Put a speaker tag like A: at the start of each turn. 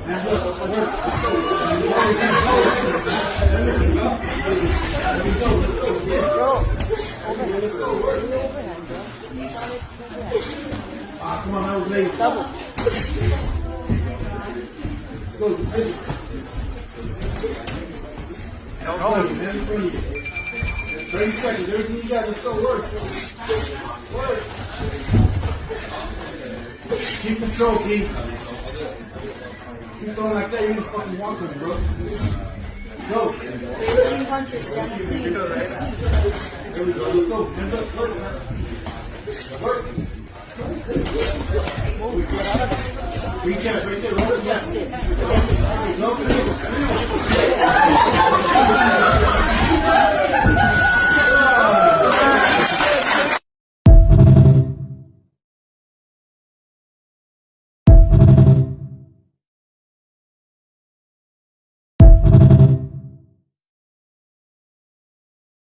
A: Hands up. Work. Let's go. Let's go. Work. Come on, that was late.
B: Double.
A: Let's go. Help man. In front of you. 30 seconds. Everything you got. Let's go. Work. Work. Keep control, Keith. Keep going like that. You're gonna fucking walk with me, bro. Go.
B: 18 punches, Jeff.
A: There we go. Let's go. Hands up. Work. Work. Three chest right there. Robert. Yes. No.